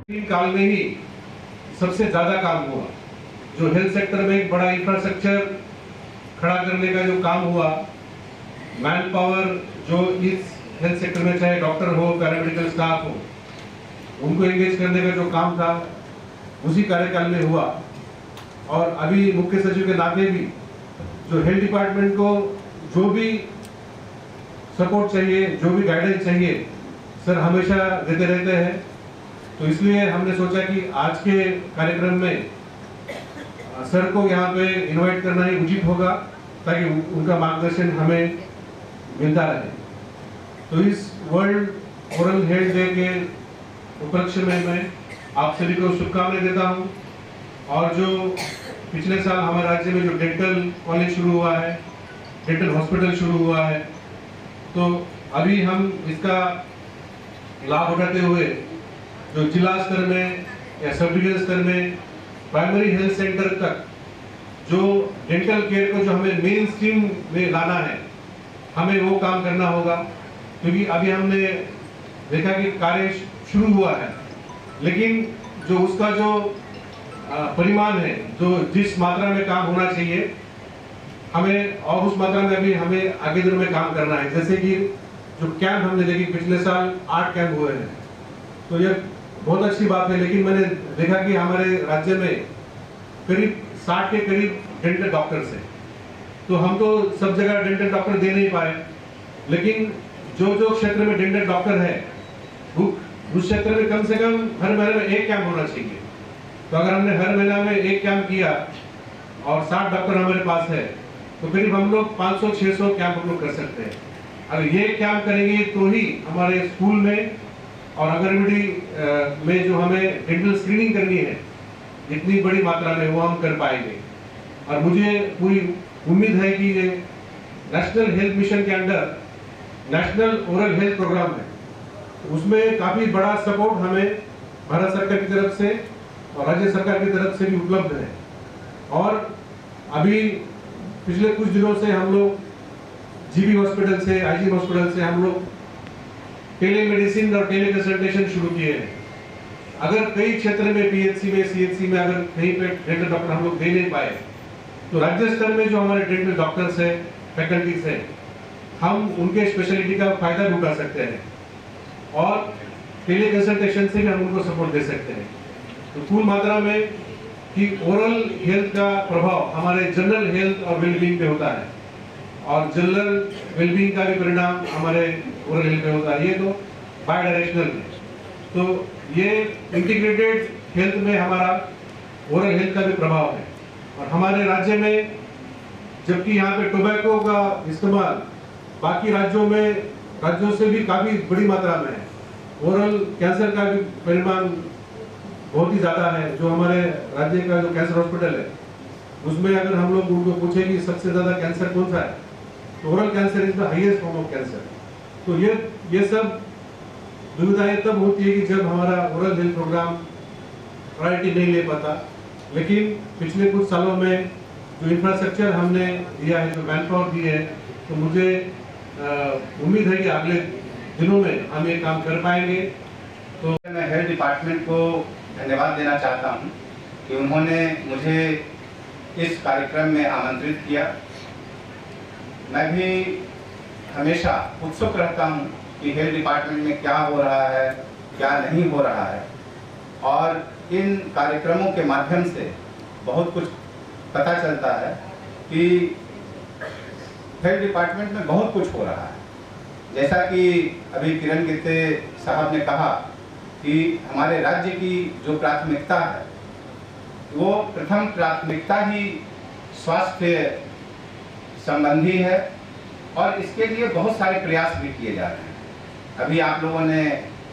काल में ही सबसे ज्यादा काम हुआ। जो हेल्थ सेक्टर में एक बड़ा इंफ्रास्ट्रक्चर खड़ा करने का जो काम हुआ, मैन पावर जो इस हेल्थ सेक्टर में चाहे डॉक्टर हो, पैरामेडिकल स्टाफ हो, उनको एंगेज करने का जो काम था उसी कार्यकाल में हुआ। और अभी मुख्य सचिव के नाते भी जो हेल्थ डिपार्टमेंट को जो भी सपोर्ट चाहिए, जो भी गाइडेंस चाहिए, सर हमेशा देते रहते हैं। तो इसलिए हमने सोचा कि आज के कार्यक्रम में सर को यहाँ पे इनवाइट करना ही उचित होगा, ताकि उनका मार्गदर्शन हमें मिलता रहे। तो इस वर्ल्ड ओरल हेल्थ डे के उपलक्ष्य में मैं आप सभी को शुभकामनाएं देता हूँ। और जो पिछले साल हमारे राज्य में जो डेंटल कॉलेज शुरू हुआ है, डेंटल हॉस्पिटल शुरू हुआ है, तो अभी हम इसका लाभ उठाते हुए जो जिला स्तर में या सब डिवीजन स्तर में प्राइमरी हेल्थ सेंटर तक जो डेंटल केयर को जो हमें मेन स्ट्रीम में लाना है, हमें वो काम करना होगा। क्योंकि अभी हमने देखा कि कार्य शुरू हुआ है, लेकिन जो उसका जो परिमाण है, जो जिस मात्रा में काम होना चाहिए, हमें और उस मात्रा में अभी हमें आगे दिनों में काम करना है। जैसे कि जो कैंप हमने देखी, पिछले साल 8 कैंप हुए हैं, तो ये बहुत अच्छी बात है। लेकिन मैंने देखा कि हमारे राज्य में करीब 60 के करीब डेंटल डॉक्टर्स हैं। तो हम तो सब जगह डेंटल डॉक्टर दे नहीं पाए, लेकिन जो जो क्षेत्र में डेंटल डॉक्टर है उस क्षेत्र में कम से कम हर महीने में 1 कैंप होना चाहिए। तो अगर हमने हर महीना में 1 कैंप किया और 60 डॉक्टर हमारे पास है, तो करीब हम लोग 500-600 कैंप हम लोग कर सकते हैं। अगर ये कैंप करेंगे तो ही हमारे स्कूल में और आंगनबाड़ी में जो हमें डेंटल स्क्रीनिंग करनी है इतनी बड़ी मात्रा में, वो हम कर पाएंगे। और मुझे पूरी उम्मीद है कि ये नेशनल हेल्थ मिशन के under national oral health programme है, उसमें काफी बड़ा सपोर्ट हमें भारत सरकार की तरफ से और राज्य सरकार की तरफ से भी उपलब्ध है। और अभी पिछले कुछ दिनों से हम लोग जीबी हॉस्पिटल से, आईजी हॉस्पिटल से हम लोग टेली मेडिसिन और टेली कंसल्टेशन शुरू किए हैं। अगर कई क्षेत्र में पीएचसी में, सीएचसी में अगर कहीं पे डेंटल डॉक्टर हम लोग दे नहीं पाए, तो राज्य स्तर में जो हमारे डेंटल डॉक्टर्स हैं, फैकल्टीज हैं, हम उनके स्पेशलिटी का फायदा उठा सकते हैं और टेली कंसल्टेशन से भी हम उनको सपोर्ट दे सकते हैं। तो कुल मात्रा में कि ओरल हेल्थ का प्रभाव हमारे जनरल हेल्थ और वेलबींग पे होता है, और जनरल वेलबींग का भी परिणाम हमारे ओरल हेल्थ पे होता है। ये तो बाय डायरेक्शनल है। तो ये इंटीग्रेटेड हेल्थ में हमारा ओरल हेल्थ का भी प्रभाव है। और हमारे राज्य में जबकि यहाँ पे टोबैको का इस्तेमाल बाकी राज्यों से भी काफी बड़ी मात्रा में है, ओरल कैंसर का भी परिमाण बहुत ही ज्यादा है। जो हमारे राज्य का जो कैंसर हॉस्पिटल है, उसमें अगर हम लोग उनको पूछे कि सबसे ज्यादा कैंसर कौन सा है, तो oral cancer is the highest form of cancer. तो ये सब दुविधाएं तब होती है कि जब हमारा ओरल हेल्थ प्रोग्राम प्रायोरिटी नहीं ले पाता। लेकिन पिछले कुछ सालों में जो इंफ्रास्ट्रक्चर हमने दिया है, जो मैन पावर दी है, तो मुझे उम्मीद है कि अगले दिनों में हम ये काम कर पाएंगे। तो मैं हेल्थ डिपार्टमेंट को धन्यवाद देना चाहता हूं कि उन्होंने मुझे इस कार्यक्रम में आमंत्रित किया। मैं भी हमेशा उत्सुक रहता हूं कि हेल्थ डिपार्टमेंट में क्या हो रहा है, क्या नहीं हो रहा है, और इन कार्यक्रमों के माध्यम से बहुत कुछ पता चलता है कि हेल्थ डिपार्टमेंट में बहुत कुछ हो रहा है। जैसा कि अभी किरण गित्ते साहब ने कहा कि हमारे राज्य की जो प्राथमिकता है, वो प्रथम प्राथमिकता ही स्वास्थ्य संबंधी है, और इसके लिए बहुत सारे प्रयास भी किए जा रहे हैं। अभी आप लोगों ने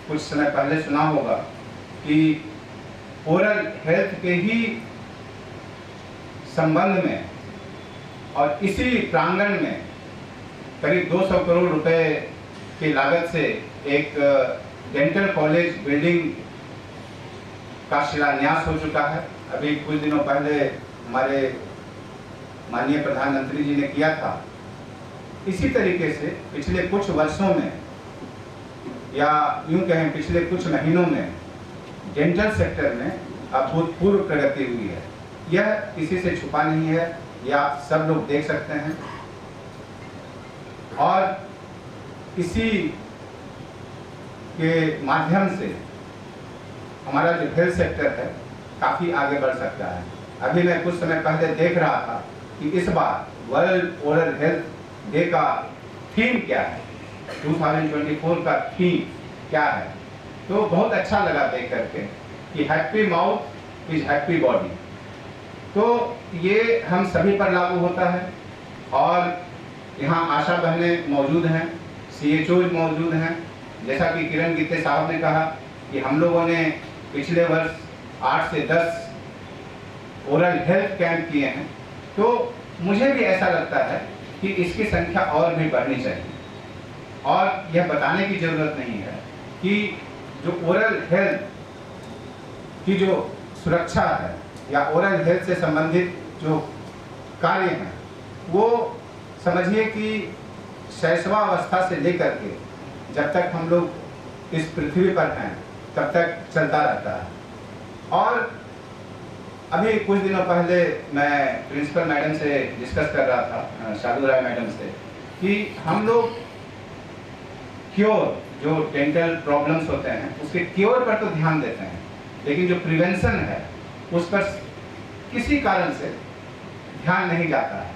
कुछ समय पहले सुना होगा कि ओरल हेल्थ के ही संबंध में और इसी प्रांगण में करीब 200 करोड़ रुपए की लागत से एक डेंटल कॉलेज बिल्डिंग का शिलान्यास हो चुका है। अभी कुछ दिनों पहले हमारे माननीय प्रधानमंत्री जी ने किया था। इसी तरीके से पिछले कुछ वर्षों में, या यूं कहें पिछले कुछ महीनों में, डेंटल सेक्टर में अभूतपूर्व प्रगति हुई है। यह किसी से छुपा नहीं है, यह आप सब लोग देख सकते हैं। और इसी के माध्यम से हमारा जो हेल्थ सेक्टर है काफ़ी आगे बढ़ सकता है। अभी मैं कुछ समय पहले देख रहा था कि इस बार वर्ल्ड ओरल हेल्थ डे का थीम क्या है, 2024 का थीम क्या है। तो बहुत अच्छा लगा देख करके कि happy mouth is happy body. तो ये हम सभी पर लागू होता है। और यहाँ आशा बहनें मौजूद हैं, CHOs मौजूद हैं। जैसा कि किरण गीते साहब ने कहा कि हम लोगों ने पिछले वर्ष 8 से 10 ओरल हेल्थ कैंप किए हैं। तो मुझे भी ऐसा लगता है कि इसकी संख्या और भी बढ़नी चाहिए। और यह बताने की ज़रूरत नहीं है कि जो ओरल हेल्थ की जो सुरक्षा है या ओरल हेल्थ से संबंधित जो कार्य हैं, वो समझिए कि शैशवावस्था से लेकर के जब तक हम लोग इस पृथ्वी पर हैं तब तक चलता रहता है। और अभी कुछ दिनों पहले मैं प्रिंसिपल मैडम से डिस्कस कर रहा था, शालू राय मैडम से, कि हम लोग क्योर जो डेंटल प्रॉब्लम्स होते हैं उसके क्योर पर तो ध्यान देते हैं, लेकिन जो प्रिवेंशन है उस पर किसी कारण से ध्यान नहीं जाता है।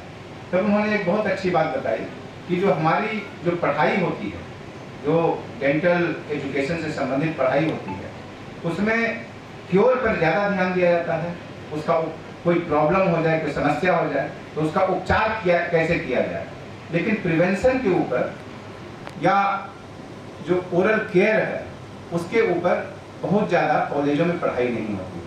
तब उन्होंने एक बहुत अच्छी बात बताई कि जो हमारी जो पढ़ाई होती है, जो डेंटल एजुकेशन से संबंधित पढ़ाई होती है, उसमें क्योर पर ज़्यादा ध्यान दिया जाता है। उसका कोई प्रॉब्लम हो जाए, कोई समस्या हो जाए तो उसका उपचार कैसे किया जाए, लेकिन प्रिवेंशन के ऊपर या जो ओरल केयर है उसके ऊपर बहुत ज़्यादा कॉलेजों में पढ़ाई नहीं होती।